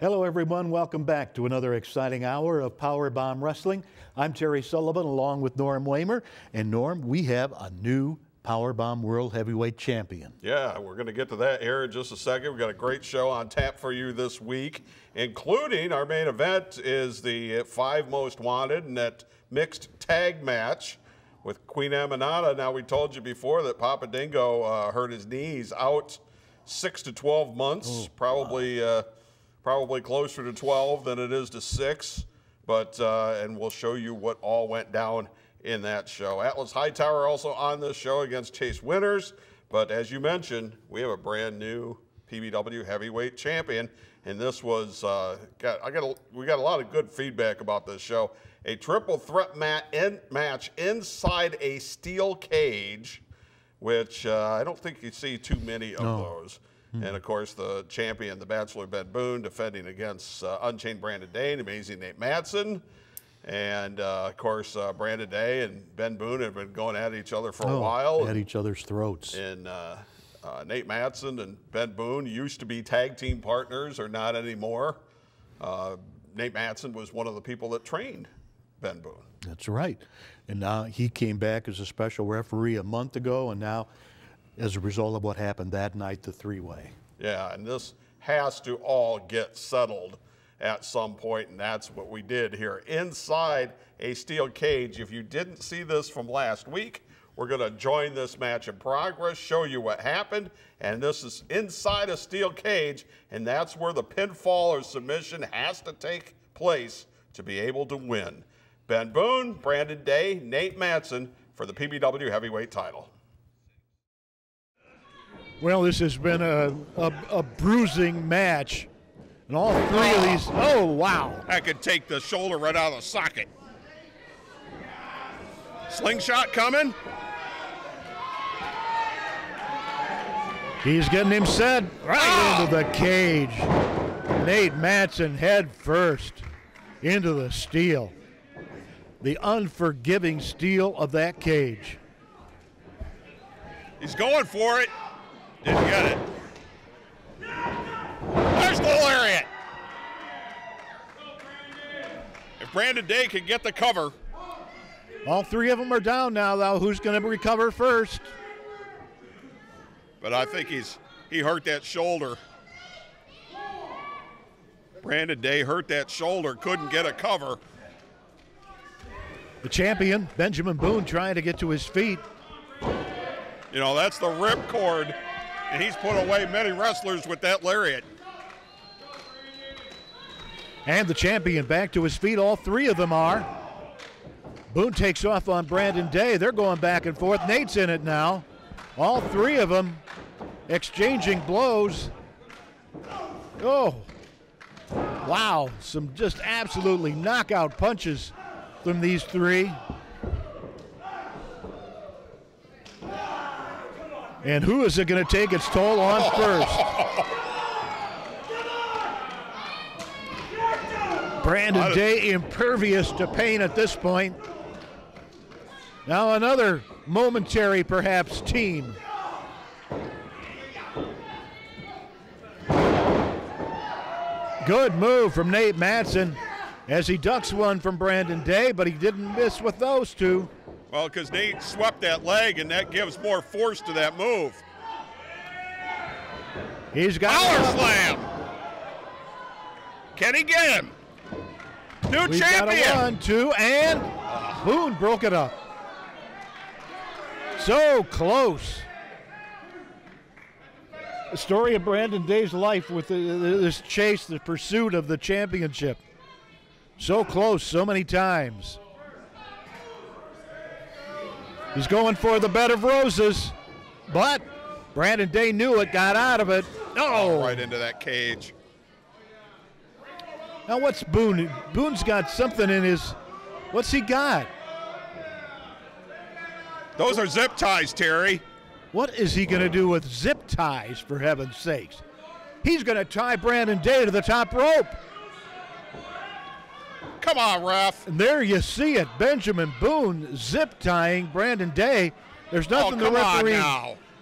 Hello everyone, welcome back to another exciting hour of PowerBomb Wrestling. I'm Terry Sullivan along with Norm Wamer. And Norm, we have a new PowerBomb World Heavyweight Champion. Yeah, we're going to get to that here in just a second. We've got a great show on tap for you this week, including our main event is the 5 Most Wanted in that mixed tag match with Queen Aminata. Now, we told you before that Papa Dingo hurt his knees out 6 to 12 months, probably closer to 12 than it is to 6, but and we'll show you what all went down in that show. Atlas Hightower also on this show against Chase Winters, but as you mentioned, we have a brand new PBW heavyweight champion, and this was we got a lot of good feedback about this show. A triple threat match inside a steel cage, which I don't think you see too many of those. And, of course, the champion, the Bachelor Ben Boone, defending against Unchained Brandon Day and Amazing Nate Matson. And, of course, Brandon Day and Ben Boone have been going at each other for a while. At each other's throats. And Nate Matson and Ben Boone used to be tag team partners, or not anymore. Nate Matson was one of the people that trained Ben Boone. That's right. And now he came back as a special referee a month ago, and now, as a result of what happened that night, the 3-way. Yeah, and this has to all get settled at some point, and that's what we did here inside a steel cage. If you didn't see this from last week, we're going to join this match in progress, show you what happened, and this is inside a steel cage, and that's where the pinfall or submission has to take place to be able to win. Ben Boone, Brandon Day, Nate Matson for the PBW heavyweight title. Well, this has been a bruising match. And all 3 of these, oh, wow. That could take the shoulder right out of the socket. Slingshot coming. He's getting him set right into the cage. Nate Matson head first into the steel. The unforgiving steel of that cage. He's going for it. Didn't get it. There's the lariat. If Brandon Day can get the cover. All 3 of them are down now, though. Who's going to recover first? But I think he hurt that shoulder. Brandon Day hurt that shoulder, couldn't get a cover. The champion, Benjamin Boone, trying to get to his feet. You know, that's the ripcord. And he's put away many wrestlers with that lariat. And the champion back to his feet. All 3 of them are. Boone takes off on Brandon Day. They're going back and forth. Nate's in it now. All 3 of them exchanging blows. Oh, wow. Some just absolutely knockout punches from these 3. And who is it going to take its toll on first? Brandon Day impervious to pain at this point. Now another momentary, perhaps, team. Good move from Nate Matson as he ducks one from Brandon Day, but he didn't miss with those 2. Well, because Nate swept that leg, and that gives more force to that move. He's got power slam. Can he get him? New We've champion. Got a 1, 2, and Boone broke it up. So close. The story of Brandon Day's life with this chase, the pursuit of the championship. So close, so many times. He's going for the bed of roses, but Brandon Day knew it, got out of it. Oh, right into that cage. Now what's Boone? Boone's got something in his, what's he got? Those are zip ties, Terry. What is he going to do with zip ties, for heaven's sakes? He's going to tie Brandon Day to the top rope. Come on, ref. And there you see it. Benjamin Boone zip tying Brandon Day. There's nothing the referee.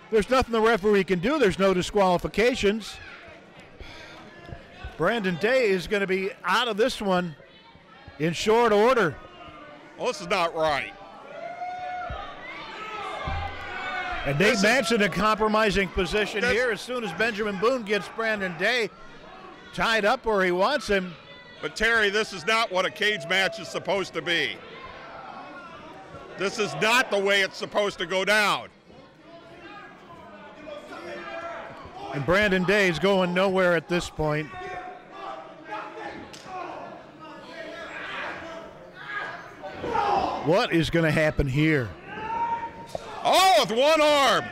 There's nothing the referee can do. There's no disqualifications. Brandon Day is going to be out of this one in short order. Well, this is not right. And Nate Matson in a compromising position here as soon as Benjamin Boone gets Brandon Day tied up where he wants him. But Terry, this is not what a cage match is supposed to be. This is not the way it's supposed to go down. And Brandon Day's going nowhere at this point. What is going to happen here? Oh, with one arm.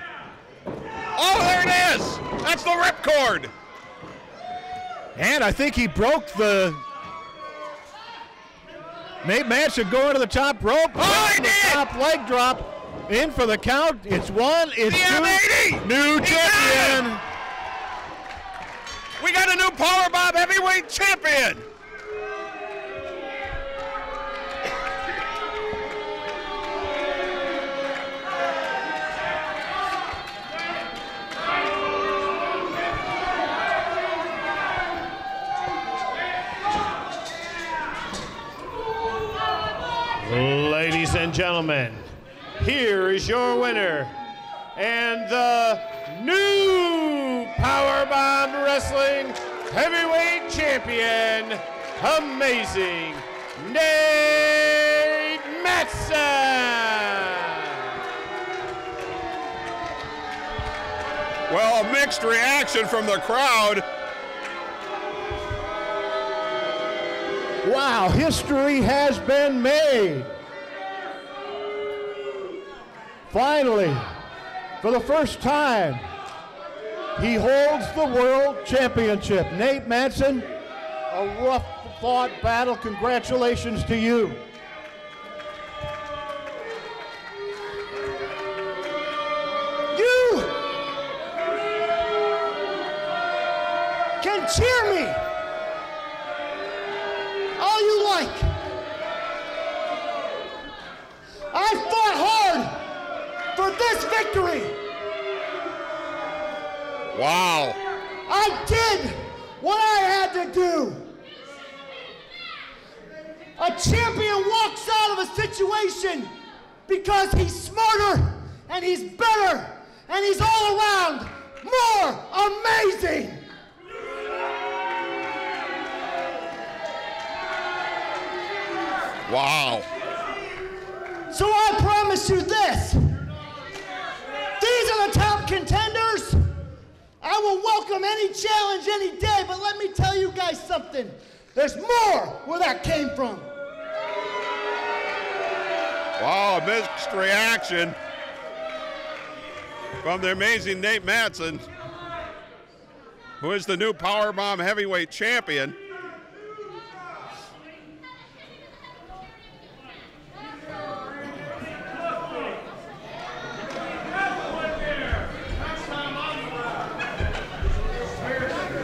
Oh, there it is. That's the ripcord. And I think he broke the... Nate Matson going to the top rope. Oh, he did! Top leg drop. In for the count. It's one. It's two. New champion. We got a new PowerBomb Heavyweight Champion. Ladies and gentlemen, here is your winner and the new PowerBomb Wrestling Heavyweight Champion, Amazing Nate Matson. Well, a mixed reaction from the crowd. Wow, history has been made. Finally, for the first time, he holds the World Championship. Nate Matson, a rough-fought battle. Congratulations to you. You can cheer me all you like. I fought hard for this victory. Wow. I did what I had to do. A champion walks out of a situation because he's smarter and he's better and he's all around more amazing. Wow. So I promise you this. These are the top contenders. I will welcome any challenge any day, but let me tell you guys something. There's more where that came from. Wow, a mixed reaction from the amazing Nate Matson, who is the new PowerBomb Heavyweight Champion.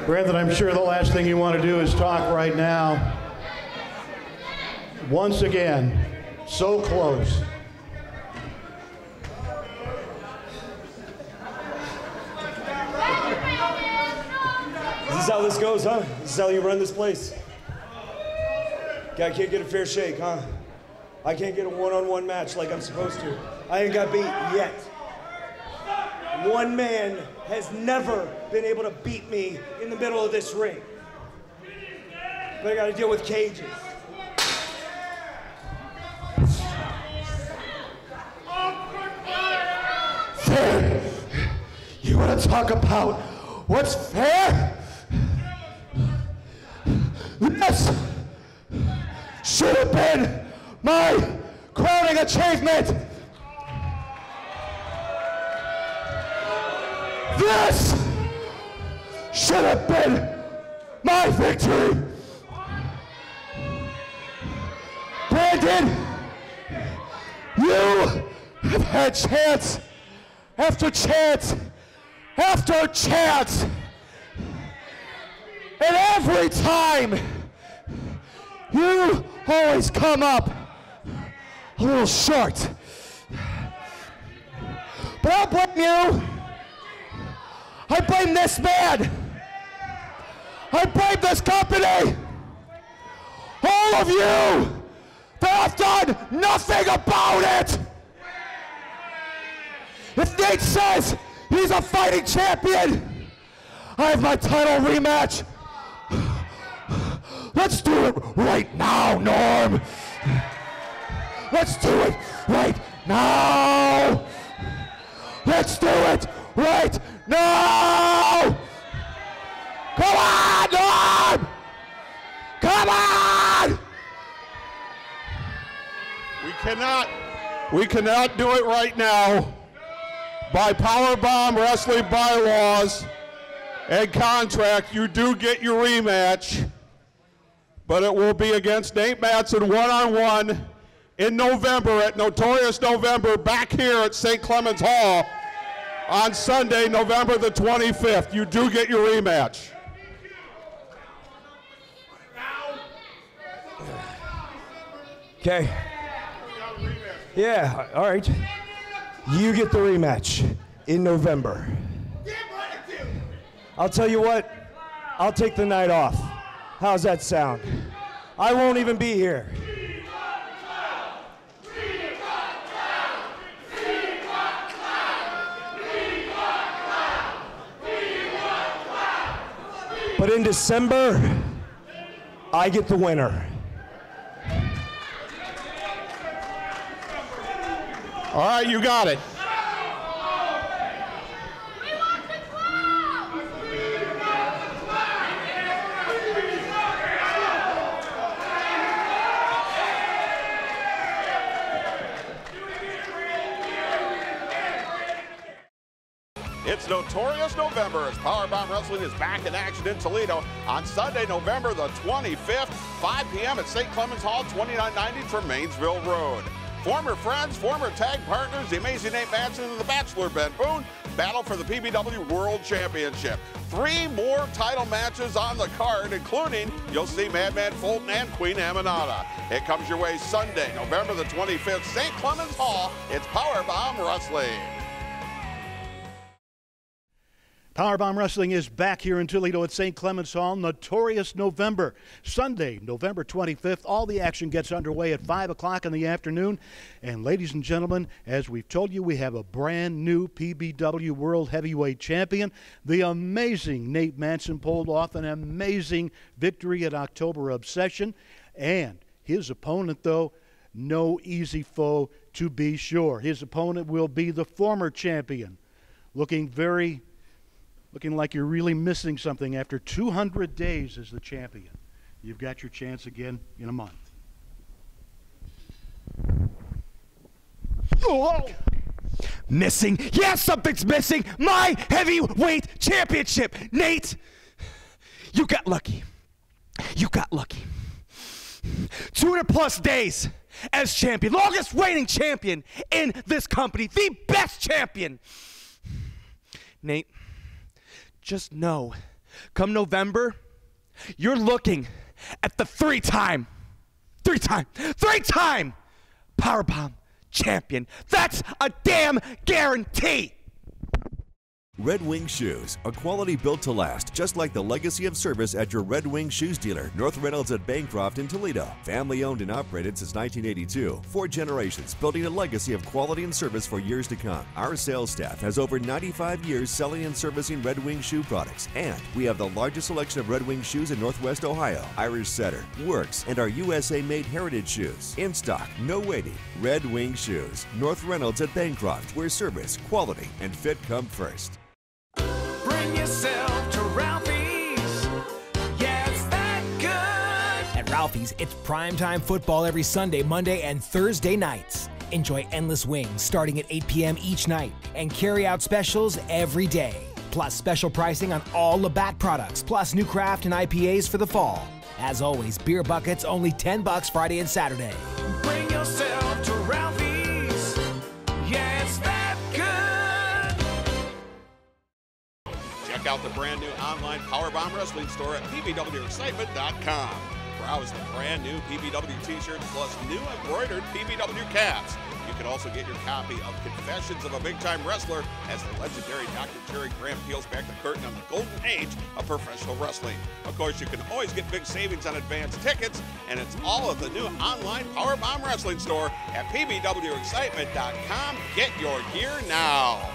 Brandon, I'm sure the last thing you want to do is talk right now. Once again, so close. This is how this goes, huh? This is how you run this place. Guy can't get a fair shake, huh? I can't get a one-on-one match like I'm supposed to. I ain't got beat yet. One man has never been able to beat me in the middle of this ring. But I gotta deal with cages. Fair? You want to talk about what's fair? This should have been my crowning achievement. This should have been my victory. Brandon, you have had chance after chance after chance. And every time, you always come up a little short. But I'll blame you. I blame this man. I blame this company. All of you that have done nothing about it. If Nate says he's a fighting champion, I have my title rematch. Let's do it right now, Norm. Let's do it right now. Let's do it right now. Come on, Norm. Come on. We cannot do it right now. By PowerBomb Wrestling bylaws and contract, you do get your rematch, but it will be against Nate Matson one-on-one in November at Notorious November back here at St. Clement's Hall on Sunday, November the 25th. You do get your rematch. Okay. Yeah, all right. You get the rematch in November. I'll tell you what, I'll take the night off. How's that sound? I won't even be here. But in December, I get the winner. All right, you got it. It's Notorious November as PowerBomb Wrestling is back in action in Toledo on Sunday, November the 25th, 5 p.m. at St. Clement's Hall, 2990 Tremainsville Road. Former friends, former tag partners, the amazing Nate Matson and the Bachelor Ben Boone battle for the PBW World Championship. 3 more title matches on the card, including you'll see Madman Fulton and Queen Aminata. It comes your way Sunday, November the 25th, St. Clement's Hall. It's PowerBomb Wrestling. PowerBomb Wrestling is back here in Toledo at St. Clement's Hall. Notorious November, Sunday, November 25th. All the action gets underway at 5 o'clock in the afternoon. And ladies and gentlemen, as we've told you, we have a brand new PBW World Heavyweight Champion. The amazing Nate Matson pulled off an amazing victory at October Obsession. And his opponent, though, no easy foe to be sure. His opponent will be the former champion, looking like you're really missing something after 200 days as the champion. You've got your chance again in a month. Oh. Missing? Yeah, something's missing. My heavyweight championship. Nate, you got lucky. You got lucky. 200+ days as champion. Longest reigning champion in this company. The best champion. Nate, just know, come November, you're looking at the three-time PowerBomb champion. That's a damn guarantee. Red Wing Shoes, a quality built to last, just like the legacy of service at your Red Wing Shoes dealer, North Reynolds at Bancroft in Toledo. Family owned and operated since 1982. 4 generations, building a legacy of quality and service for years to come. Our sales staff has over 95 years selling and servicing Red Wing Shoe products, and we have the largest selection of Red Wing shoes in Northwest Ohio. Irish Setter, Works, and our USA-made heritage shoes. In stock, no waiting. Red Wing Shoes, North Reynolds at Bancroft, where service, quality, and fit come first. Bring yourself to Ralphie's. Yeah, it's that good. At Ralphie's, it's primetime football every Sunday, Monday, and Thursday nights. Enjoy endless wings starting at 8 p.m. each night and carry-out specials every day. Plus special pricing on all Labatt products, plus new craft and IPAs for the fall. As always, beer buckets only $10 Friday and Saturday. Bring yourself to Ralphie's. Yeah, it's that good. Check out the brand new online PowerBomb Wrestling store at pbwexcitement.com. Browse the brand new PBW t-shirts plus new embroidered PBW caps. You can also get your copy of Confessions of a Big-Time Wrestler as the legendary Dr. Jerry Graham peels back the curtain on the golden age of professional wrestling. Of course, you can always get big savings on advance tickets, and it's all at the new online PowerBomb Wrestling store at pbwexcitement.com. Get your gear now.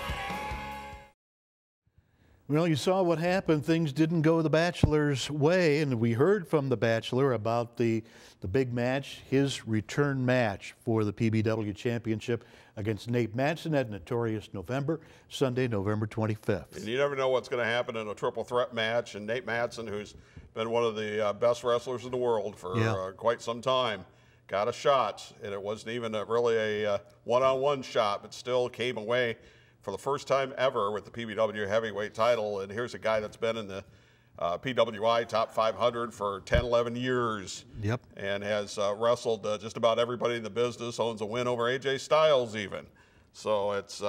Well, you saw what happened. Things didn't go the Bachelor's way, and we heard from the Bachelor about the big match, his return match for the PBW Championship against Nate Mattson at Notorious November, Sunday, November 25th. And you never know what's going to happen in a triple threat match, and Nate Mattson, who's been one of the best wrestlers in the world for quite some time, got a shot, and it wasn't even really a one-on-one shot, but still came away for the first time ever with the PBW heavyweight title. And here's a guy that's been in the PWI top 500 for 10, 11 years. Yep. And has wrestled just about everybody in the business, owns a win over AJ Styles even. So it's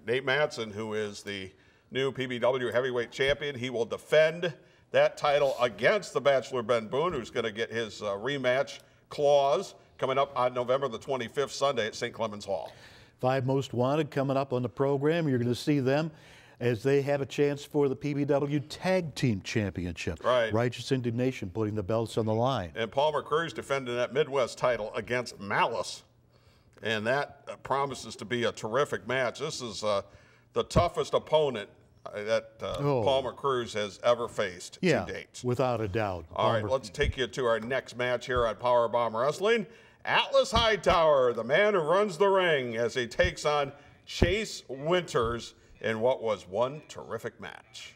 Nate Mattson, who is the new PBW heavyweight champion. He will defend that title against the Bachelor Ben Boone, who's going to get his rematch clause coming up on November the 25th, Sunday at St. Clement's Hall. 5 Most Wanted coming up on the program. You're going to see them as they have a chance for the PBW Tag Team Championship. Right. Righteous Indignation putting the belts on the line. And Palmer Cruz defending that Midwest title against Malice. And that promises to be a terrific match. This is the toughest opponent that Palmer Cruz has ever faced to date. Without a doubt. All right, let's take you to our next match here on PowerBomb Wrestling. Atlas Hightower, the man who runs the ring, as he takes on Chase Winters in what was one terrific match.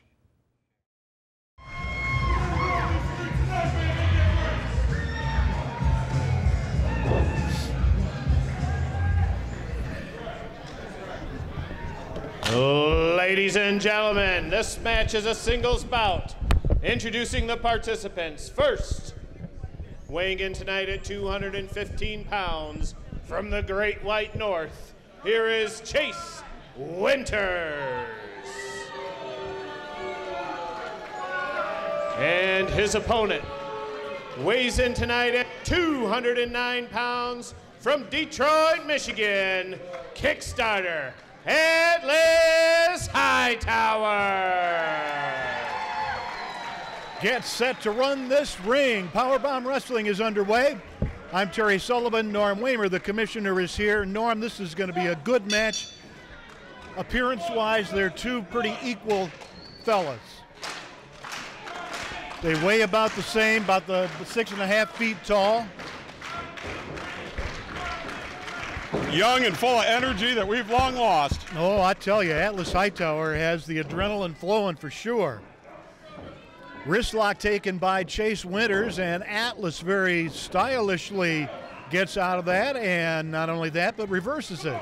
Ladies and gentlemen, this match is a singles bout. Introducing the participants. First, weighing in tonight at 215 pounds from the Great White North, here is Chase Winters. And his opponent weighs in tonight at 209 pounds from Detroit, Michigan, Kickstarter, Atlas Hightower. Get set to run this ring. PowerBomb Wrestling is underway. I'm Terry Sullivan. Norm Wamer, the commissioner, is here. Norm, this is going to be a good match. Appearance-wise, they're two pretty equal fellas. They weigh about the same, about the 6.5 feet tall. Young and full of energy that we've long lost. Oh, I tell you, Atlas Hightower has the adrenaline flowing for sure. Wrist lock taken by Chase Winters, and Atlas very stylishly gets out of that, and not only that, but reverses it.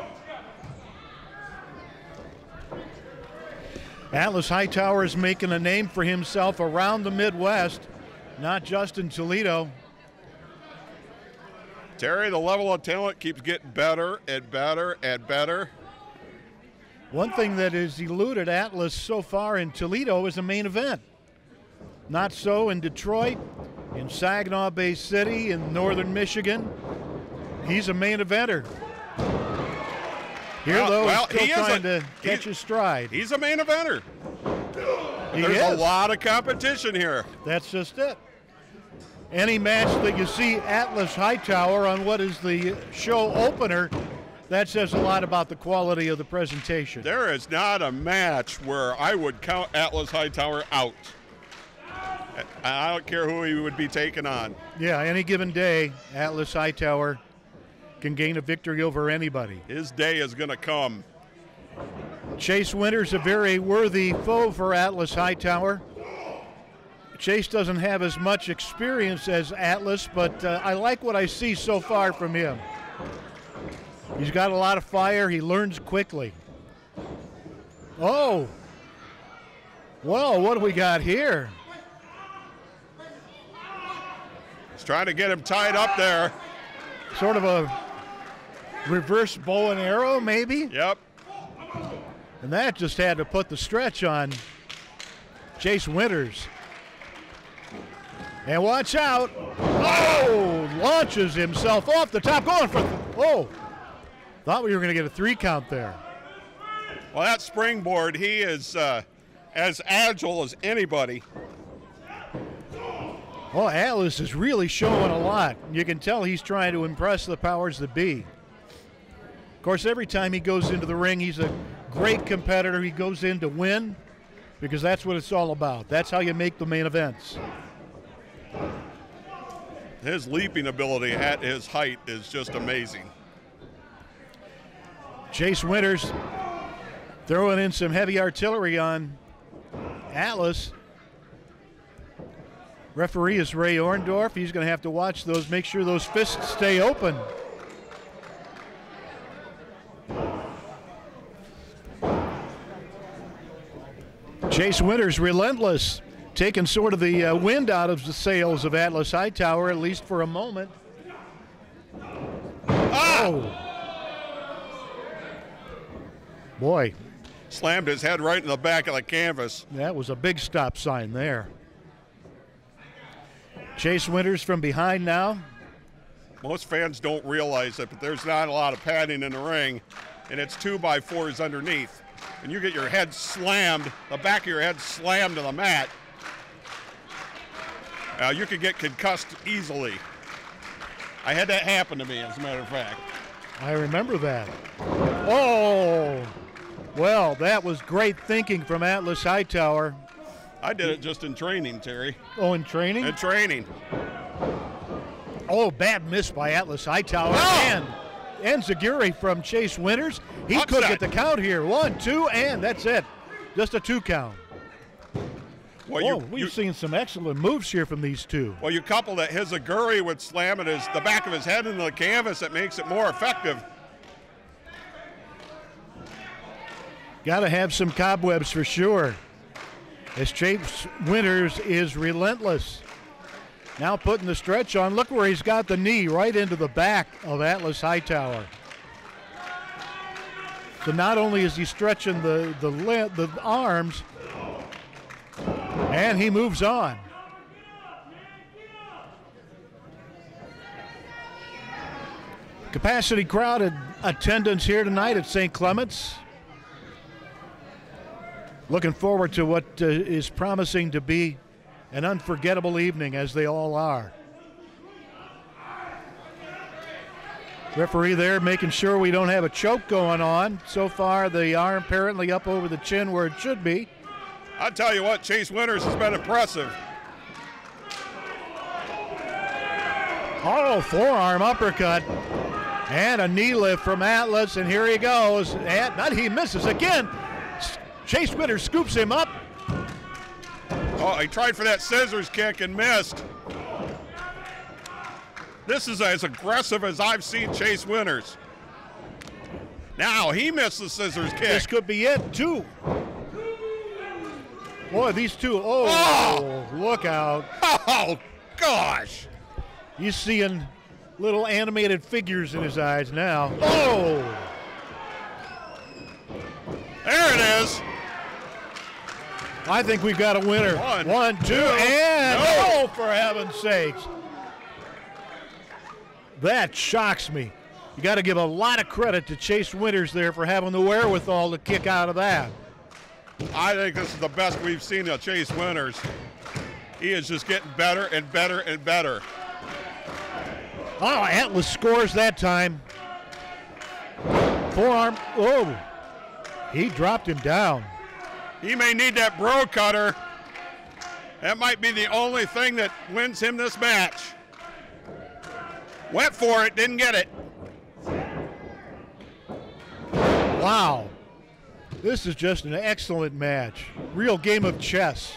Atlas Hightower is making a name for himself around the Midwest, not just in Toledo. Terry, the level of talent keeps getting better and better and better. One thing that has eluded Atlas so far in Toledo is the main event. Not so in Detroit, in Saginaw Bay City, in northern Michigan. He's a main eventer. Here, though, he's still trying to catch his stride. He's a main eventer. There's a lot of competition here. That's just it. Any match that you see Atlas Hightower on what is the show opener, that says a lot about the quality of the presentation. There is not a match where I would count Atlas Hightower out. I don't care who he would be taking on. Yeah, any given day, Atlas Hightower can gain a victory over anybody. His day is going to come. Chase Winters, a very worthy foe for Atlas Hightower. Chase doesn't have as much experience as Atlas, but I like what I see so far from him. He's got a lot of fire. He learns quickly. Oh. Well, what do we got here? He's trying to get him tied up there. Sort of a reverse bow and arrow, maybe? Yep. And that just had to put the stretch on Chase Winters. And watch out. Oh, launches himself off the top, going for, thought we were going to get a 3 count there. Well, that springboard, he is as agile as anybody. Oh, Atlas is really showing a lot. You can tell he's trying to impress the powers that be. Of course, every time he goes into the ring, he's a great competitor. He goes in to win because that's what it's all about. That's how you make the main events. His leaping ability at his height is just amazing. Chase Winters throwing in some heavy artillery on Atlas. Referee is Ray Orndorff. He's going to have to watch those, make sure those fists stay open. Chase Winters relentless, taking sort of the wind out of the sails of Atlas Hightower, at least for a moment. Oh! Boy. Slammed his head right in the back of the canvas. That was a big stop sign there. Chase Winters from behind now. Most fans don't realize it, but there's not a lot of padding in the ring, and it's 2x4s underneath. And you get your head slammed, the back of your head slammed to the mat. You could get concussed easily. I had that happen to me, as a matter of fact. I remember that. Oh, well, that was great thinking from Atlas Hightower. I did it just in training, Terry. Oh, in training? In training. Oh, bad miss by Atlas Hightower. And Enziguri from Chase Winters. He Upset. could get the count here. 1, 2, and that's it. Just a 2 count. Well, we've seen some excellent moves here from these two. Well, you couple that Enziguri would slam the back of his head into the canvas, it makes it more effective. Got to have some cobwebs for sure. As Chase Winters is relentless. Now putting the stretch on. Look where he's got the knee, right into the back of Atlas Hightower. So not only is he stretching the arms, and he moves on. Capacity crowded attendance here tonight at St. Clement's. Looking forward to what is promising to be an unforgettable evening, as they all are. Referee there making sure we don't have a choke going on. So far, the arm apparently up over the chin where it should be. I'll tell you what, Chase Winters has been impressive. Oh, forearm uppercut. And a knee lift from Atlas, and here he goes. And he misses again. Chase Winters scoops him up. Oh, he tried for that scissors kick and missed. This is as aggressive as I've seen Chase Winters. Now he missed the scissors kick. This could be it, too. Boy, these two, look out. Oh, gosh. He's seeing little animated figures in his eyes now. Oh! There it is. I think we've got a winner. 1, 2, and no. for heaven's sakes. That shocks me. You got to give a lot of credit to Chase Winters there for having the wherewithal to kick out of that. I think this is the best we've seen of Chase Winters. He is just getting better and better and better. Oh, Atlas scores that time. Forearm. Oh, he dropped him down. He may need that bro cutter. That might be the only thing that wins him this match. Went for it, didn't get it. Wow. This is just an excellent match. Real game of chess.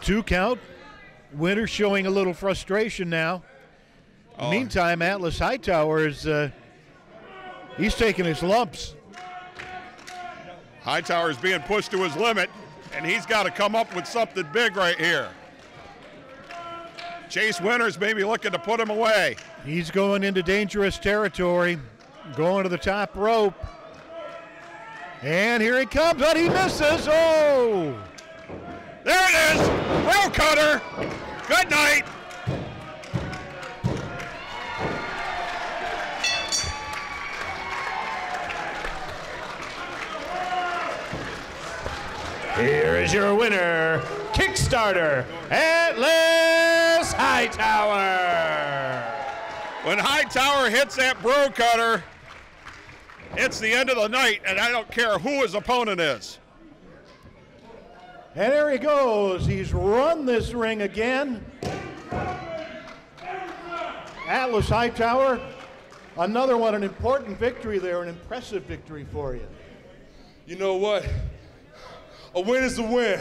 2 count. Winters showing a little frustration now. Meantime, Atlas Hightower is he's taking his lumps. Hightower is being pushed to his limit, and he's got to come up with something big right here. Chase Winters may be looking to put him away. He's going into dangerous territory, going to the top rope. And here he comes, but he misses. Oh! There it is. Bro cutter. Good night. Here is your winner, Kickstarter, Atlas Hightower. When Hightower hits that bro cutter, it's the end of the night, and I don't care who his opponent is. And there he goes. He's run this ring again. Atlas Hightower, another one, an important victory there, an impressive victory for you. You know what? A win is a win,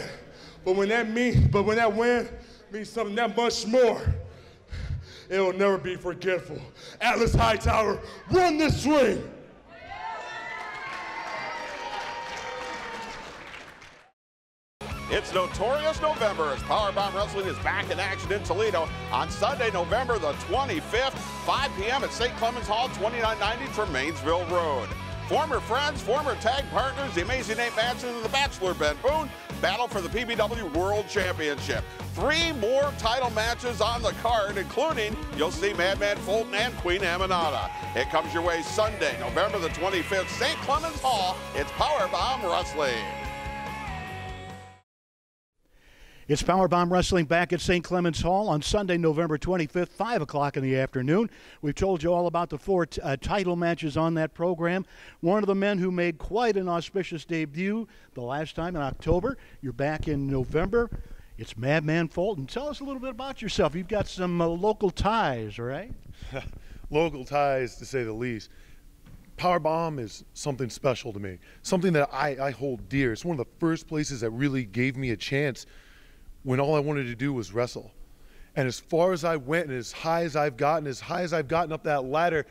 but when that win means something that much more, it will never be forgetful. Atlas Hightower, run this ring. It's Notorious November as PowerBomb Wrestling is back in action in Toledo on Sunday, November the 25th, 5 p.m. at St. Clement's Hall, 2990 Tremainsville Road. Former friends, former tag partners, the Amazing Nate Madsen and the Bachelor Ben Boone battle for the PBW World Championship. 3 more title matches on the card, including you'll see Madman Fulton and Queen Aminata. It comes your way Sunday, November the 25th, St. Clement's Hall. It's PowerBomb Wrestling. It's PowerBomb Wrestling back at St. Clement's Hall on Sunday, November 25th, 5 o'clock in the afternoon. We've told you all about the 4 title matches on that program. One of the men who made quite an auspicious debut the last time in October. You're back in November. It's Madman Fulton. Tell us a little bit about yourself. You've got some local ties, right? Local ties, to say the least. PowerBomb is something special to me, something that I hold dear. It's one of the first places that really gave me a chance when all I wanted to do was wrestle. And as far as I went and as high as I've gotten up that ladder,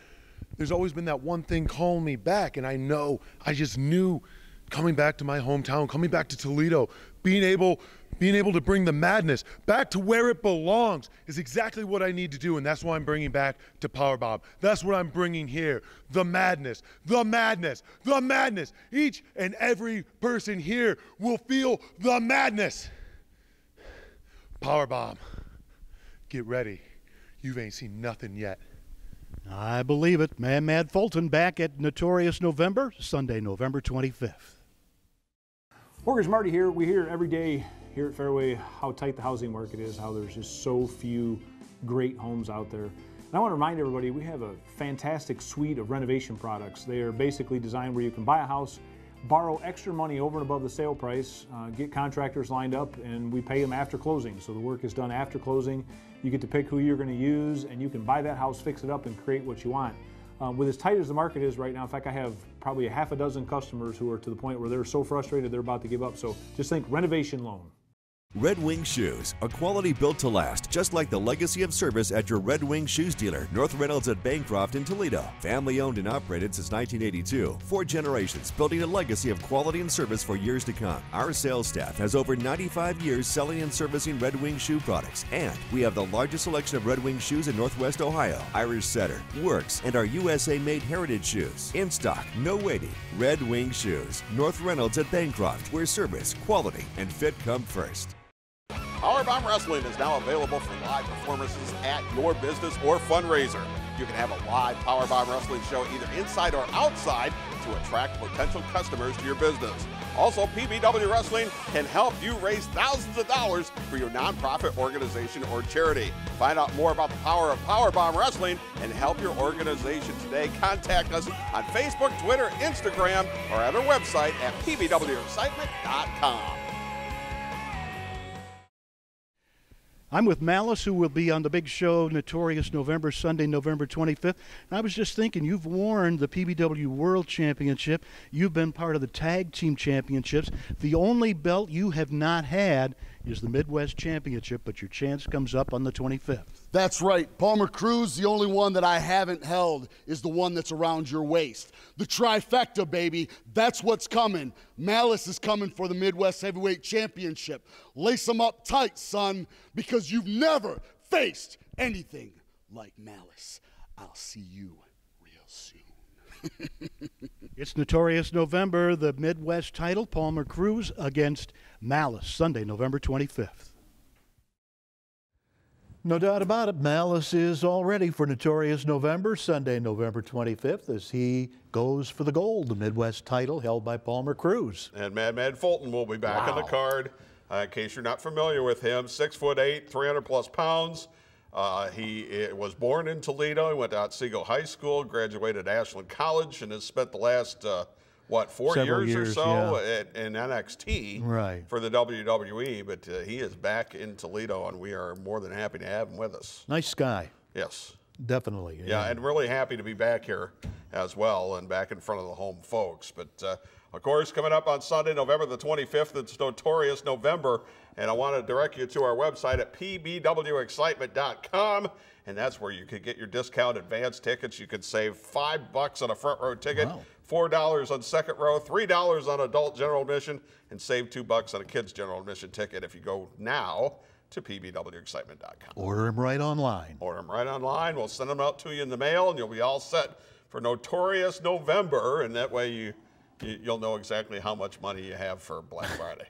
there's always been that one thing calling me back. And I just knew coming back to my hometown, coming back to Toledo, being able to bring the madness back to where it belongs is exactly what I need to do. And that's why I'm bringing back to PowerBomb. That's what I'm bringing here. The madness, the madness, the madness. Each and every person here will feel the madness. PowerBomb, get ready. You ain't seen nothing yet. I believe it. Mad Fulton back at Notorious November, Sunday, November 25th. Mortgage Marty here. We hear every day here at Fairway how tight the housing market is, how there's just so few great homes out there. And I want to remind everybody we have a fantastic suite of renovation products. They are basically designed where you can buy a house, borrow extra money over and above the sale price, get contractors lined up, and we pay them after closing. So the work is done after closing. You get to pick who you're going to use, and you can buy that house, fix it up, and create what you want. With as tight as the market is right now, in fact, I have probably a half a dozen customers who are to the point where they're so frustrated they're about to give up. So just think renovation loan. Red Wing Shoes, a quality built to last, just like the legacy of service at your Red Wing Shoes dealer, North Reynolds at Bancroft in Toledo. Family owned and operated since 1982. 4 generations, building a legacy of quality and service for years to come. Our sales staff has over 95 years selling and servicing Red Wing shoe products, and we have the largest selection of Red Wing shoes in Northwest Ohio. Irish Setter, Works, and our USA-made heritage shoes. In stock, no waiting. Red Wing Shoes, North Reynolds at Bancroft, where service, quality, and fit come first. PowerBomb Wrestling is now available for live performances at your business or fundraiser. You can have a live PowerBomb Wrestling show either inside or outside to attract potential customers to your business. Also, PBW Wrestling can help you raise thousands of dollars for your nonprofit organization or charity. Find out more about the power of PowerBomb Wrestling and help your organization today. Contact us on Facebook, Twitter, Instagram, or at our website at pbwexcitement.com. I'm with Malice, who will be on the big show, Notorious November, Sunday, November 25th. And I was just thinking, you've worn the PBW World Championship. You've been part of the Tag Team Championships. The only belt you have not had is the Midwest Championship, but your chance comes up on the 25th. That's right. Palmer Cruz, the only one that I haven't held is the one that's around your waist. The trifecta, baby. That's what's coming. Malice is coming for the Midwest Heavyweight Championship. Lace them up tight, son, because you've never faced anything like Malice. I'll see you real soon. It's Notorious November, the Midwest title. Palmer Cruz against Malice, Sunday, November 25th. No doubt about it, Malice is all ready for Notorious November, Sunday, November 25th, as he goes for the gold, the Midwest title held by Palmer Cruz. And Mad Fulton will be back on the card. In case you're not familiar with him, 6'8", 300+ pounds. He was born in Toledo. He went to Otsego High School, graduated Ashland College, and has spent the last, 4 years or so in NXT for the WWE. But he is back in Toledo, and we are more than happy to have him with us. Nice guy. Yes. Definitely. Yeah, and really happy to be back here as well and back in front of the home folks. But, of course, coming up on Sunday, November the 25th, it's Notorious November. And I want to direct you to our website at pbwexcitement.com. And that's where you could get your discount advance tickets. You could save $5 on a front row ticket, $4 on second row, $3 on adult general admission, and save $2 on a kids general admission ticket if you go now to pbwexcitement.com. Order them right online. Order them right online. We'll send them out to you in the mail, and you'll be all set for Notorious November. And that way you'll know exactly how much money you have for Black Friday.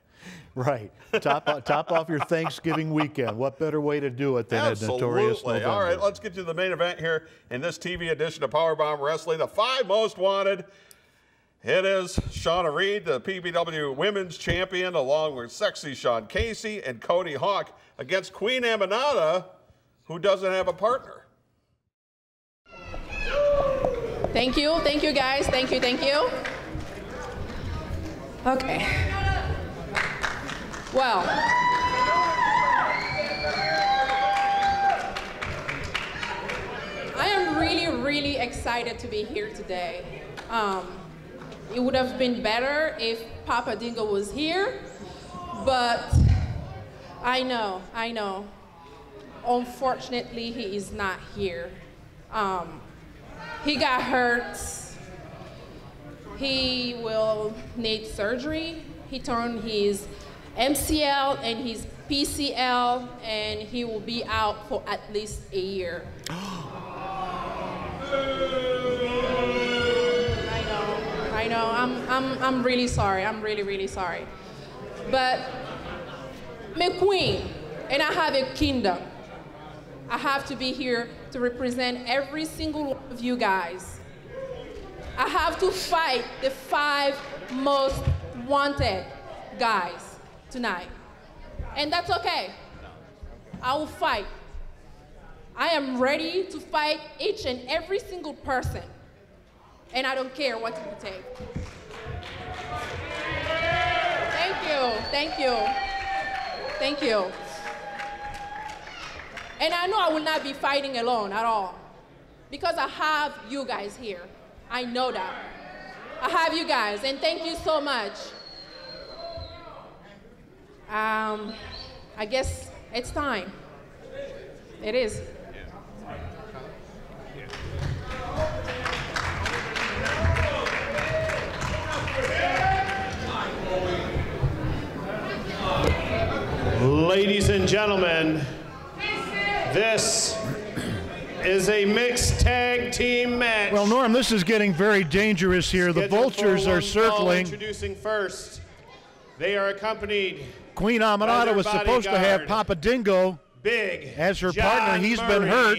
Right. Top off your Thanksgiving weekend. What better way to do it than a Notorious November? All right, let's get to the main event here in this TV edition of PowerBomb Wrestling. The 5 most wanted. It is Shauna Reed, the PBW Women's Champion, along with Sexy Sean Casey and Cody Hawk against Queen Aminata, who doesn't have a partner. Thank you guys, thank you. Okay. Well, I am really excited to be here today. It would have been better if Papa Dingo was here, but I know. Unfortunately, he is not here. He got hurt. He will need surgery. He turned his MCL and his PCL, and he will be out for at least a year. I know. I'm really sorry. I'm really sorry. But I'm a queen, and I have a kingdom. I have to be here to represent every single one of you guys. I have to fight the 5 most wanted guys tonight. And that's okay. I will fight. I am ready to fight each and every single person. And I don't care what it will take. Thank you. And I know I will not be fighting alone at all, because I have you guys here. I know that. I have you guys, and thank you so much. I guess it's time. It is. Ladies and gentlemen, this is a mixed tag team match. Well, Norm, this is getting very dangerous here. The Vultures are circling. Introducing first, they are accompanied. Queen Aminata was supposed to have Papa Dingo as her partner. He's been hurt.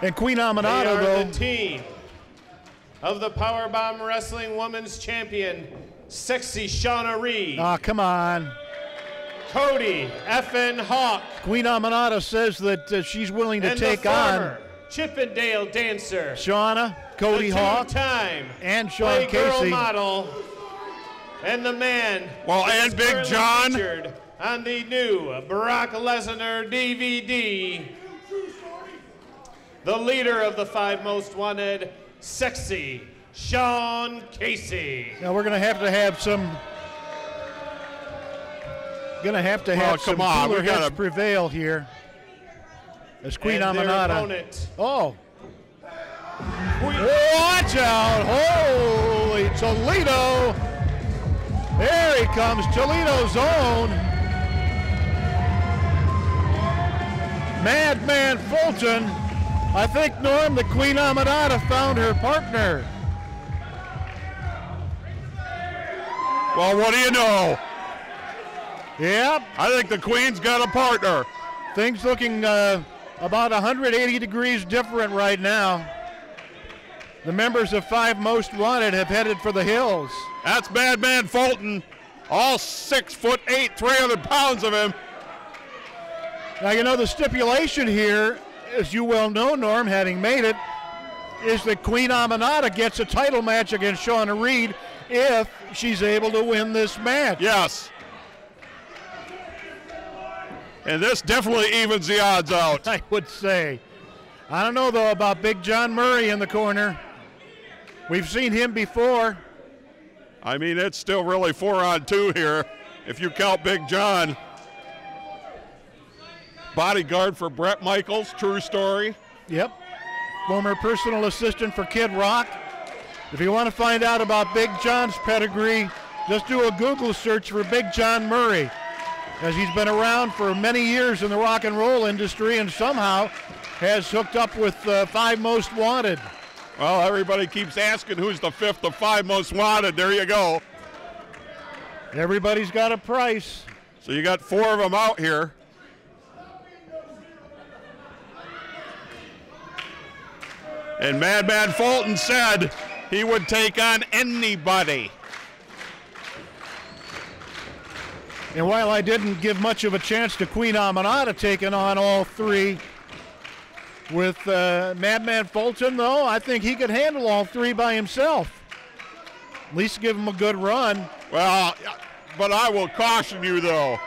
And Queen Aminata, though, the team of the PowerBomb Wrestling Women's Champion, Sexy Shauna Reed. Ah, come on. Cody F.N. Hawk. Queen Aminata says that she's willing to take on Chippendale dancer Shauna, Cody Hawk, and Sean Casey. Model, and the man. Well, and Big John. Featured on the new Brock Lesnar DVD. The leader of the 5 most wanted, Sexy Sean Casey. Now we're going to have some. Some cooler heads prevail here. As Queen Aminata. Oh. Watch out! Holy Toledo! There he comes, Toledo's own. Madman Fulton I think, Norm, the Queen Amanada found her partner. Well, what do you know? Yep. I think the Queen's got a partner. Things looking about 180 degrees different right now. The members of 5 Most Wanted have headed for the hills. That's Madman Fulton, all 6'8", 300 pounds of him. Now, you know, the stipulation here, as you well know, Norm, having made it, is that Queen Amanada gets a title match against Shauna Reed if she's able to win this match. Yes. And this definitely evens the odds out. I would say. I don't know, though, about Big John Murray in the corner. We've seen him before. I mean, it's still really 4-on-2 here, if you count Big John. Bodyguard for Brett Michaels, true story. Yep. Former personal assistant for Kid Rock. If you want to find out about Big John's pedigree, just do a Google search for Big John Murray, as he's been around for many years in the rock and roll industry and somehow has hooked up with 5 Most Wanted. Well, everybody keeps asking who's the 5th of 5 Most Wanted. There you go. Everybody's got a price. So you got 4 of them out here. And Madman Fulton said he would take on anybody. And while I didn't give much of a chance to Queen Amanada taking on all 3, with Madman Fulton, though, I think he could handle all 3 by himself. At least give him a good run. Well, but I will caution you, though.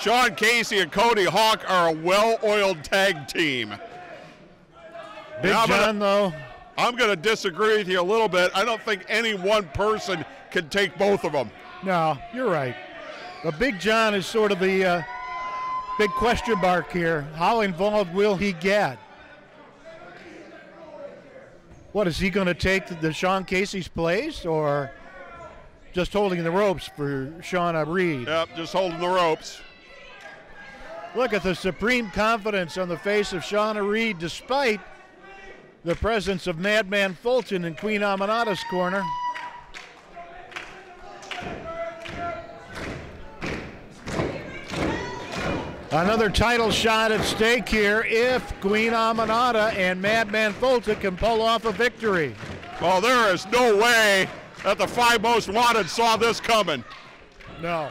Sean Casey and Cody Hawk are a well-oiled tag team. Big John, though. I'm going to disagree with you a little bit. I don't think any one person can take both of them. No, you're right. But Big John is sort of the big question mark here. How involved will he get? What, is he going to take the Sean Casey's place or just holding the ropes for Shauna Reed? Yep, just holding the ropes. Look at the supreme confidence on the face of Shauna Reed despite the presence of Madman Fulton in Queen Amanada's corner. Another title shot at stake here if Queen Amanada and Madman Fulton can pull off a victory. Well, there is no way that the 5 Most Wanted saw this coming. No.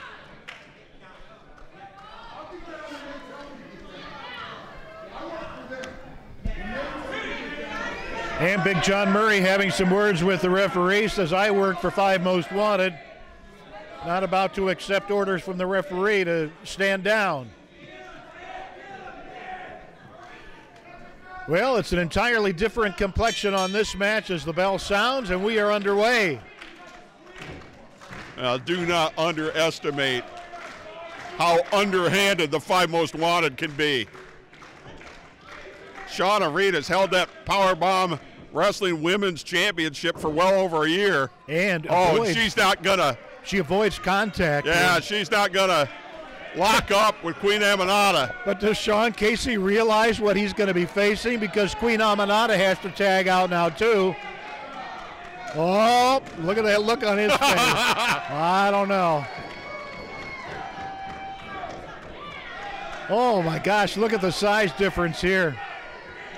And Big John Murray having some words with the referee, says, I work for 5 Most Wanted. Not about to accept orders from the referee to stand down. Well, it's an entirely different complexion on this match as the bell sounds, and we are underway. Now, do not underestimate how underhanded the 5 Most Wanted can be. Shauna Reed has held that PowerBomb Wrestling Women's Championship for well over a year. And she's not gonna. She avoids contact. Yeah, she's not gonna lock up with Queen Amanada. But does Sean Casey realize what he's going to be facing? Because Queen Amanada has to tag out now, too. Oh, look at that look on his face. I don't know. Oh, my gosh, look at the size difference here.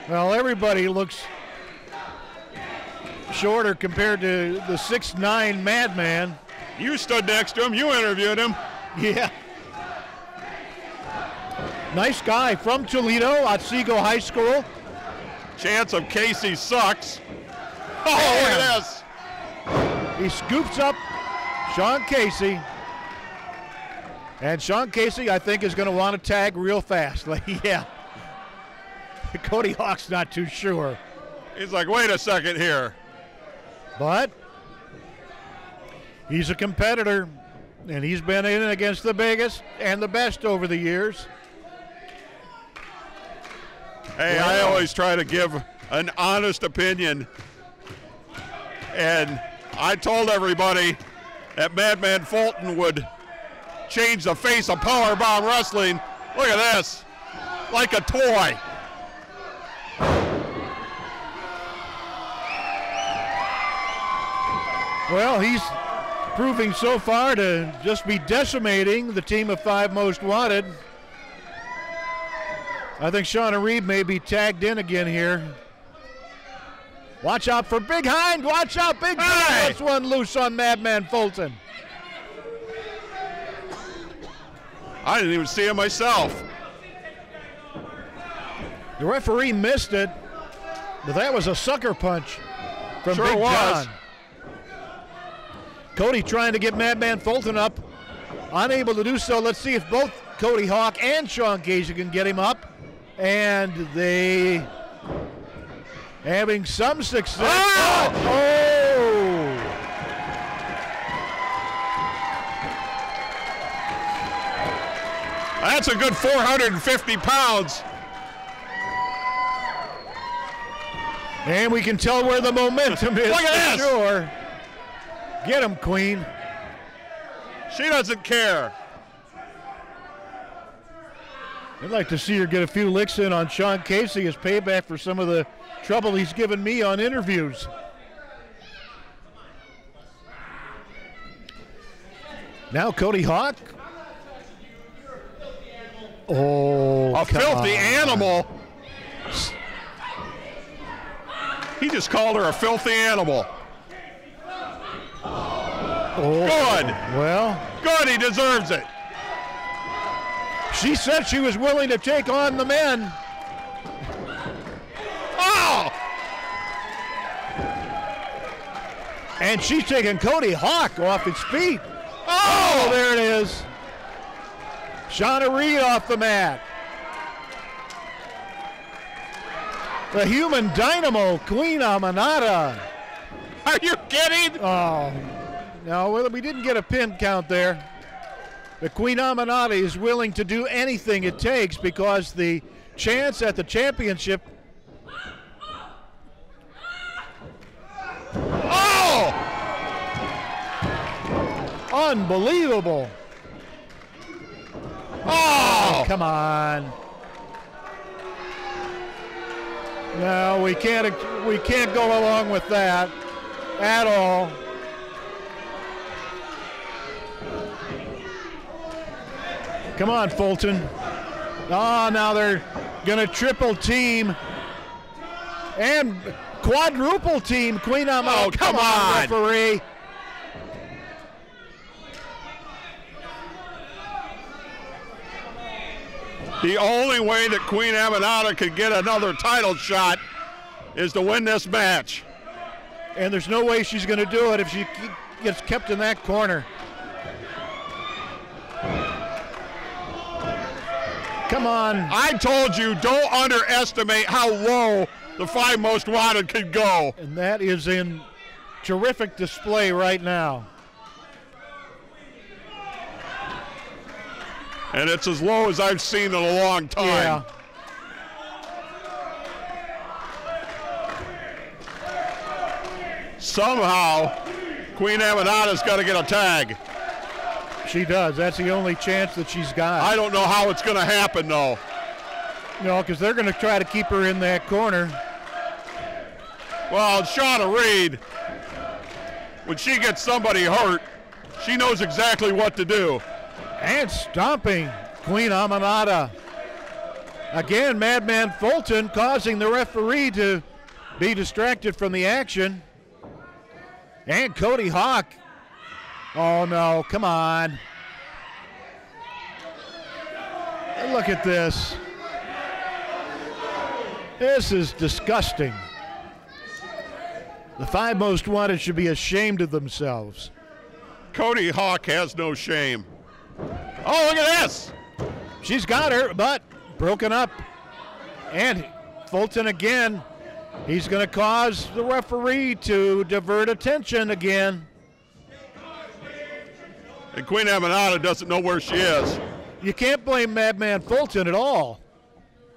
Well, everybody looks shorter compared to the 6'9" Madman. You stood next to him. You interviewed him. Yeah. Nice guy from Toledo, Otsego High School. Chance of Casey sucks. Oh, look at this. He scoops up Sean Casey. And Sean Casey, I think, is going to want to tag real fast. Like, yeah. Cody Hawk's not too sure. He's like, wait a second here. But he's a competitor, and he's been in against the biggest and the best over the years. Hey, I always try to give an honest opinion. And I told everybody that Madman Fulton would change the face of PowerBomb Wrestling. Look at this. Like a toy. Well, he's proving so far to just be decimating the team of 5 Most Wanted. I think Shauna Reed may be tagged in again here. Watch out for Big Hind. Watch out, Big Hind. Gets one loose on Madman Fulton. I didn't even see it myself. The referee missed it, but that was a sucker punch from Sure Big was. John. Cody trying to get Madman Fulton up. Unable to do so. Let's see if both Cody Hawk and Sean Casey can get him up. And they having some success. Oh! That's a good 450 pounds. And we can tell where the momentum is. Look at for this. Sure. Get him, Queen. She doesn't care. I'd like to see her get a few licks in on Sean Casey as payback for some of the trouble he's given me on interviews. Now Cody Hawk. Oh, a filthy animal. He just called her a filthy animal. Oh, good. Well. Good, he deserves it. She said she was willing to take on the men. Oh! And she's taking Cody Hawk off his feet. Oh, there it is. Shauna Reed off the mat. The human dynamo, Queen Amanada. Are you kidding? Oh, no, well, we didn't get a pin count there. The Queen Amanada is willing to do anything it takes because the chance at the championship. Oh! Unbelievable. Oh! Come on. No, we can't go along with that at all. Come on, Fulton. Oh, now they're going to triple team and quadruple team Queen Amanada. Oh, come on, referee. The only way that Queen Amanada could get another title shot is to win this match. And there's no way she's going to do it if she gets kept in that corner. Come on. I told you, don't underestimate how low the 5 Most Wanted could go. And that is in terrific display right now. And it's as low as I've seen in a long time. Yeah. Somehow, Queen Amanada's got to get a tag. She does. That's the only chance that she's got. I don't know how it's going to happen, though. No, because they're going to try to keep her in that corner. Well, Shauna Reed, when she gets somebody hurt, she knows exactly what to do. And stomping Queen Amanada. Again, Madman Fulton causing the referee to be distracted from the action. And Cody Hawk. Oh, no, come on. Look at this. This is disgusting. The 5 Most Wanted should be ashamed of themselves. Cody Hawk has no shame. Oh, look at this. She's got her, but broken up. And Fulton again. He's going to cause the referee to divert attention again. And Queen Amanada doesn't know where she is. You can't blame Madman Fulton at all.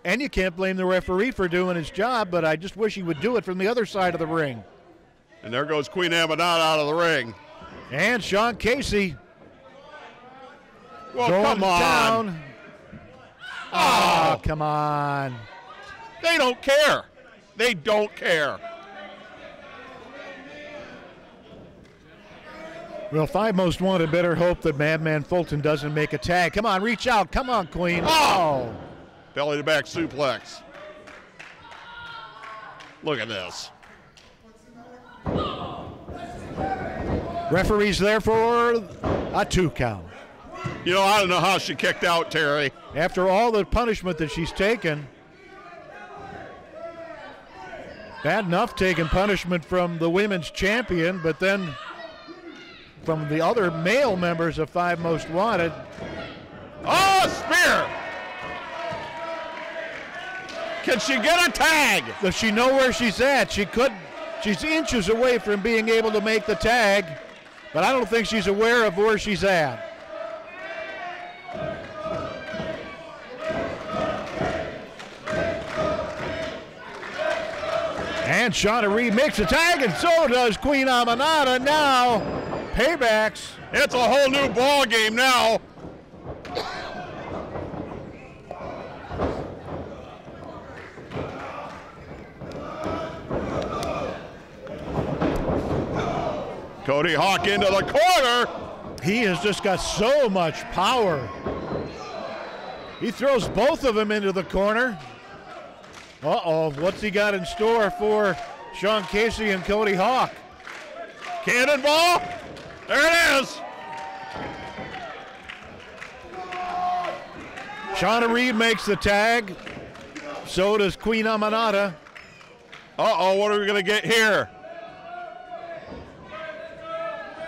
And you can't blame the referee for doing his job, but I just wish he would do it from the other side of the ring. And there goes Queen Amanada out of the ring. And Sean Casey. Well, going come on. Down. Oh, come on. They don't care. They don't care. Well, 5 Most Wanted better hope that Madman Fulton doesn't make a tag. Come on, reach out. Come on, Queen. Oh! Belly to back suplex. Look at this. Referee's there for a 2 count. You know, I don't know how she kicked out, Terry. After all the punishment that she's taken, bad enough taking punishment from the women's champion, but then from the other male members of 5 Most Wanted. Oh, spear! Can she get a tag? Does she know where she's at? She's inches away from being able to make the tag, but I don't think she's aware of where she's at. And Shauna Reed makes a tag, and so does Queen Amanada. Now, paybacks. It's a whole new ball game now. Cody Hawk into the corner. He has just got so much power. He throws both of them into the corner. Uh-oh, what's he got in store for Sean Casey and Cody Hawk? Cannonball. There it is. Shauna Reed makes the tag. So does Queen Amanada. Uh-oh, what are we going to get here?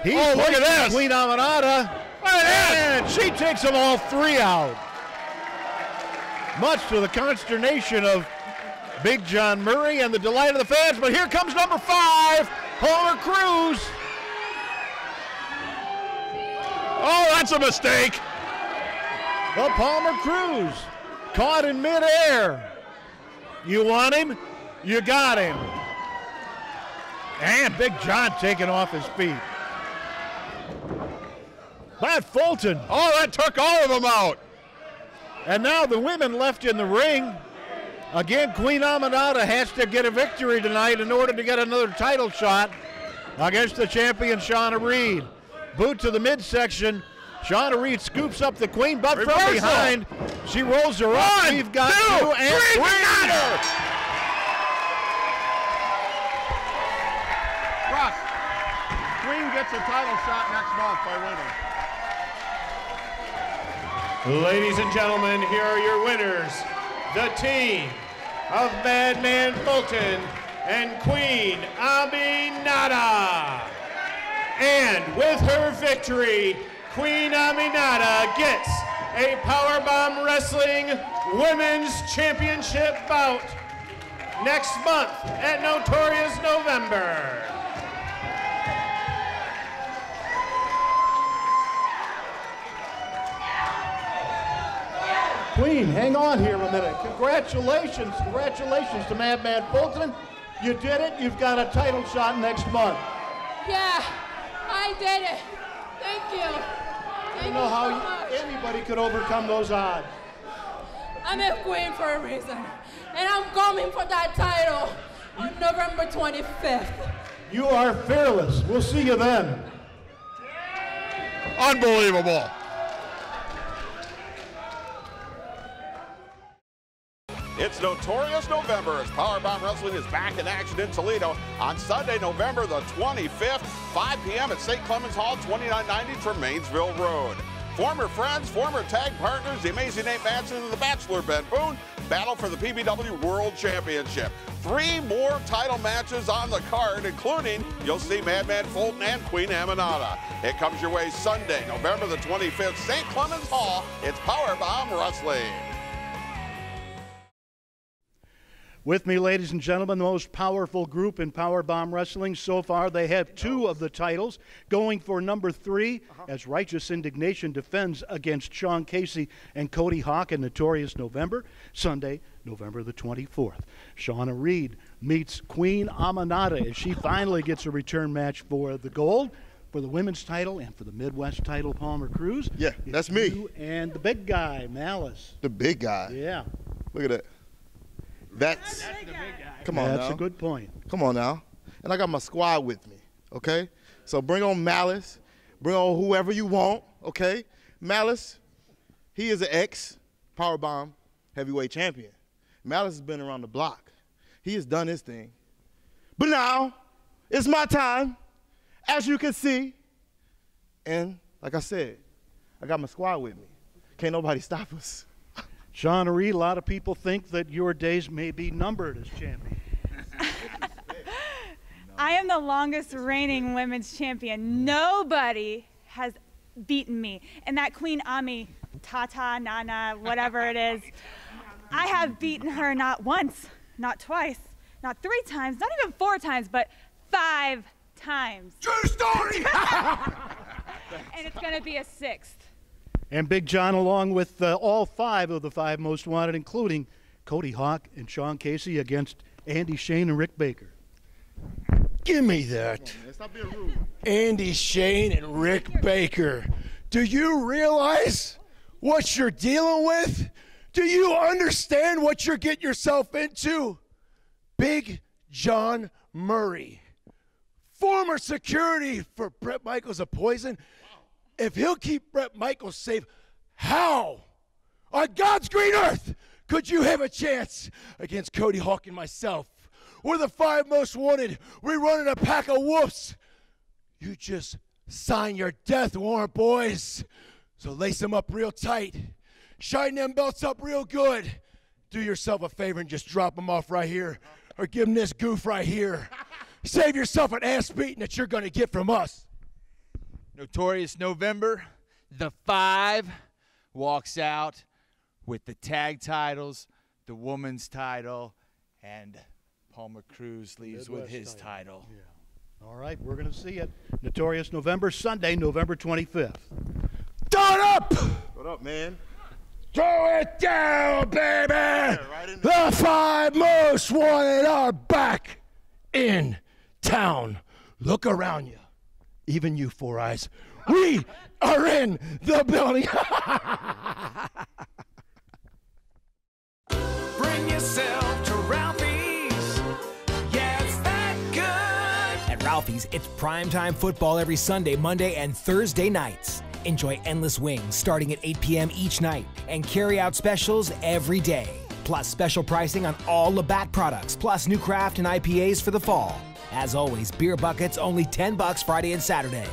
He's look at this. Queen Amanada. And she takes them all 3 out. Much to the consternation of Big John Murray and the delight of the fans. But here comes number 5, Palmer Cruz. Oh, that's a mistake. Well, Palmer Cruz caught in midair. You want him? You got him. And Big John taken off his feet. Matt Fulton. Oh, that took all of them out. And now the women left in the ring. Again, Queen Amanada has to get a victory tonight in order to get another title shot against the champion Shauna Reed. Boot to the midsection. Shauna Reed scoops up the Queen, but from behind, she rolls her up. We've got 2 and 3. Russ, Queen gets a title shot next month by winning. Ladies and gentlemen, here are your winners. The team of Madman Fulton and Queen Aminata. And with her victory, Queen Aminata gets a PowerBomb Wrestling Women's Championship bout next month at Notorious November. Queen, hang on here a minute. Congratulations to Madman Fulton. You did it. You've got a title shot next month. Yeah, I did it. Thank you. I don't know how anybody could overcome those odds. I'm a queen for a reason, and I'm coming for that title on November 25th. You are fearless. We'll see you then. Unbelievable. It's Notorious November as PowerBomb Wrestling is back in action in Toledo on Sunday, November the 25th, 5 p.m. at St. Clement's Hall, 2990 Tremainsville Road. Former friends, former tag partners, the amazing Nate Madsen and the Bachelor Ben Boone battle for the PBW World Championship. 3 more title matches on the card, including you'll see Madman Fulton and Queen Amanada. It comes your way Sunday, November the 25th, St. Clement's Hall. It's PowerBomb Wrestling. With me, ladies and gentlemen, the most powerful group in PowerBomb Wrestling. So far, they have 2 of the titles, going for number 3 as Righteous Indignation defends against Sean Casey and Cody Hawk in Notorious November, Sunday, November the 24th. Shauna Reed meets Queen Amanada as she finally gets a return match for the gold, for the women's title, and for the Midwest title, Palmer Cruz. Yeah, that's me. You and the big guy, Malice. The big guy. Yeah. Look at that. That's the big guy. Come on now. That's a good point. Come on now. And I got my squad with me, okay? So bring on Malice, Bring on whoever you want, okay? Malice, he is an ex-PowerBomb heavyweight champion. Malice has been around the block. He has done his thing. But now, it's my time, as you can see. And like I said, I got my squad with me. Can't nobody stop us. Sean Reed, a lot of people think that your days may be numbered as champion. I am the longest reigning women's champion. Nobody has beaten me. And that Queen Ami, Tata, Nana, whatever it is, I have beaten her not once, not twice, not 3 times, not even 4 times, but 5 times. True story! And it's going to be a 6th. And Big John, along with all 5 of the 5 most wanted, including Cody Hawk and Sean Casey against Andy Shane and Rick Baker. Give me that. Stop being rude. Andy Shane and Rick Baker. Do you realize what you're dealing with? Do you understand what you're getting yourself into? Big John Murray, former security for Bret Michaels of Poison. If he'll keep Bret Michaels safe, how on God's green earth could you have a chance against Cody Hawk and myself? We're the 5 most wanted. We're running a pack of wolves. You just sign your death warrant, boys. So lace them up real tight. Shine them belts up real good. Do yourself a favor and just drop them off right here. Or give them this goof right here. Save yourself an ass beating that you're going to get from us. Notorious November, the 5 walks out with the tag titles, the women's title, and Palmer Cruz leaves with his title. Yeah. All right, we're going to see it. Notorious November, Sunday, November 25th. Throw it up! What up, man? Throw it down, baby! The 5 most wanted are back in town. Look around you. Even you, 4 Eyes. We are in the building. Bring yourself to Ralphie's. Yeah, it's that good. At Ralphie's, it's primetime football every Sunday, Monday, and Thursday nights. Enjoy endless wings starting at 8 p.m. each night and carry-out specials every day. Plus special pricing on all Labatt products, plus new craft and IPAs for the fall. As always, beer buckets only $10 Friday and Saturday.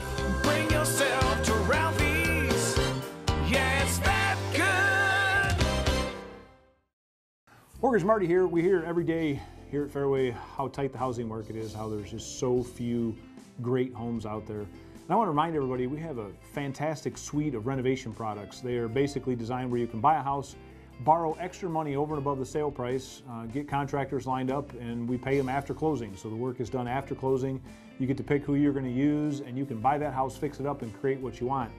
Bring yourself to Ralphie's. Yeah, it's that good. Mortgage Marty here. We hear every day here at Fairway how tight the housing market is, how there's just so few great homes out there. And I want to remind everybody, we have a fantastic suite of renovation products. They are basically designed where you can buy a house, borrow extra money over and above the sale price, get contractors lined up, and we pay them after closing. So the work is done after closing. You get to pick who you're going to use, and you can buy that house, fix it up, and create what you want.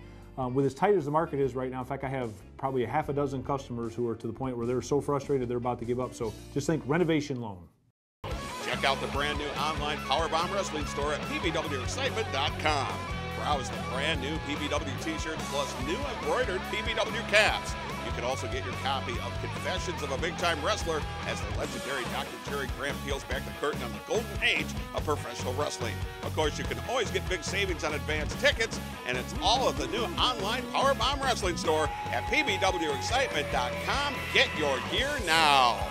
With as tight as the market is right now, in fact, I have probably a half a dozen customers who are to the point where they're so frustrated they're about to give up. So just think renovation loan. Check out the brand new online PowerBomb Wrestling store at pbwexcitement.com. Browse the brand new PBW t-shirts plus new embroidered PBW caps. You can also get your copy of Confessions of a Big-Time Wrestler as the legendary Dr. Jerry Graham peels back the curtain on the golden age of professional wrestling. Of course, you can always get big savings on advance tickets, and it's all at the new online PowerBomb Wrestling store at pbwexcitement.com. Get your gear now.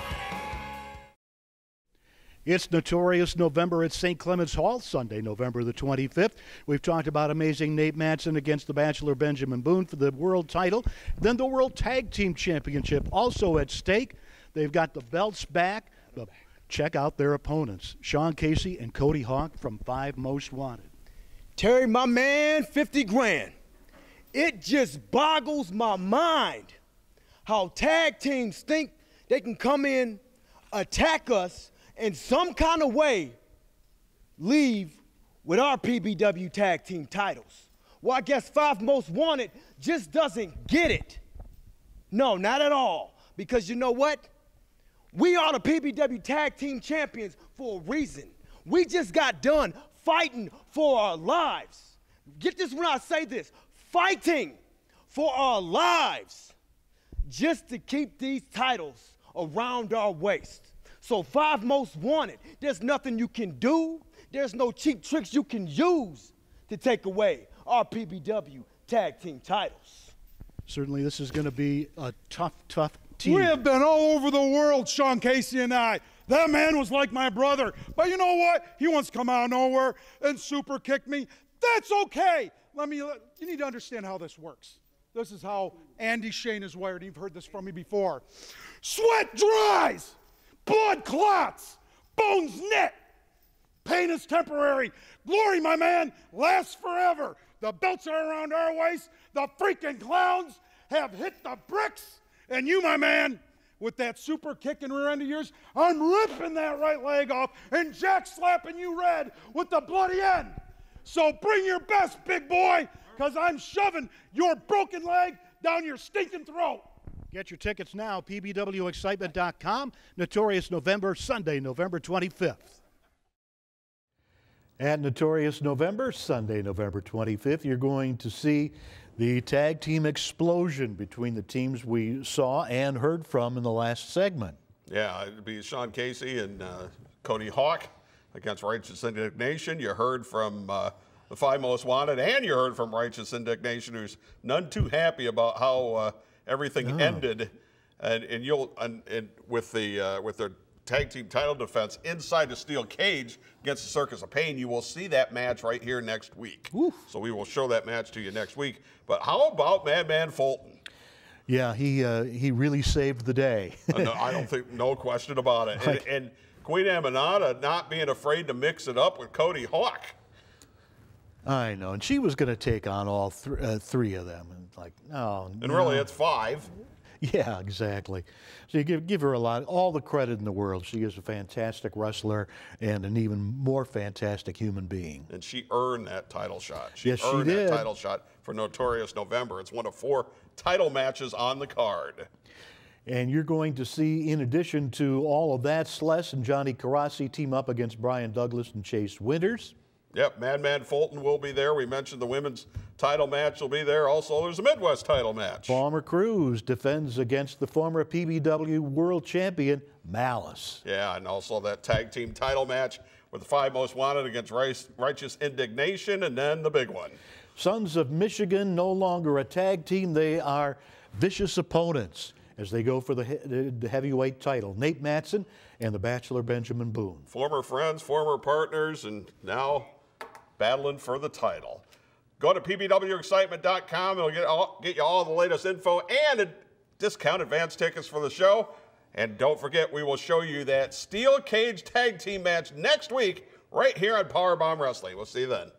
It's Notorious November at St. Clement's Hall, Sunday, November the 25th. We've talked about amazing Nate Matson against the Bachelor Benjamin Boone for the world title. Then the World Tag Team Championship also at stake. They've got the belts back. Check out their opponents, Sean Casey and Cody Hawk from 5 Most Wanted. Terry, my man, 50 grand. It just boggles my mind how tag teams think they can come in, attack us, in some kind of way, leave with our PBW tag team titles. Well, I guess 5 Most Wanted just doesn't get it. No, not at all. Because you know what? We are the PBW tag team champions for a reason. We just got done fighting for our lives. Get this when I say this. Fighting for our lives just to keep these titles around our waist. So 5 Most Wanted, there's nothing you can do. There's no cheap tricks you can use to take away our PBW tag team titles. Certainly this is going to be a tough team. We have been all over the world, Sean Casey and I. That man was like my brother. But you know what? He wants to come out of nowhere and super kick me. That's okay. You need to understand how this works. This is how Andy Shane is wired. You've heard this from me before. Sweat dries, blood clots, bones knit. Pain is temporary. Glory, my man, lasts forever. The belts are around our waist. The freaking clowns have hit the bricks. And you, my man, with that super kick and rear end of yours, I'm ripping that right leg off and jack slapping you red with the bloody end. So bring your best, big boy, because I'm shoving your broken leg down your stinking throat. Get your tickets now, pbwexcitement.com. Notorious November, Sunday, November 25th. At Notorious November, Sunday, November 25th, you're going to see the tag team explosion between the teams we saw and heard from in the last segment. Yeah, it'd be Sean Casey and Cody Hawk against Righteous Indignation. You heard from the 5 Most Wanted, and you heard from Righteous Indignation, who's none too happy about how everything ended, and with their tag team title defense inside the steel cage against the Circus of Pain. You will see that match right here next week. Oof. So we will show that match to you next week. But how about Madman Fulton? Yeah, he really saved the day. No, I don't think, no question about it. And Queen Aminata not being afraid to mix it up with Cody Hawk. I know, and she was going to take on all three of them, and like, no. And really, it's 5. Yeah, exactly. So you give her all the credit in the world. She is a fantastic wrestler and an even more fantastic human being. And she earned that title shot. Yes, she did. That title shot for Notorious November. It's one of 4 title matches on the card. And you're going to see, in addition to all of that, Sless and Johnny Carrassi team up against Brian Douglas and Chase Winters. Yep, Madman Fulton will be there. We mentioned the women's title match will be there. Also, there's a Midwest title match. Palmer Cruz defends against the former PBW World Champion, Malice. Yeah, and also that tag team title match with the 5 Most Wanted against Righteous Indignation, and then the big one. Sons of Michigan, no longer a tag team. They are vicious opponents as they go for the heavyweight title. Nate Matson and the Bachelor Benjamin Boone. Former friends, former partners, and now battling for the title. Go to pbwexcitement.com. It'll get you all the latest info and discount advance tickets for the show. And don't forget, we will show you that steel cage tag team match next week right here on PowerBomb Wrestling. We'll see you then.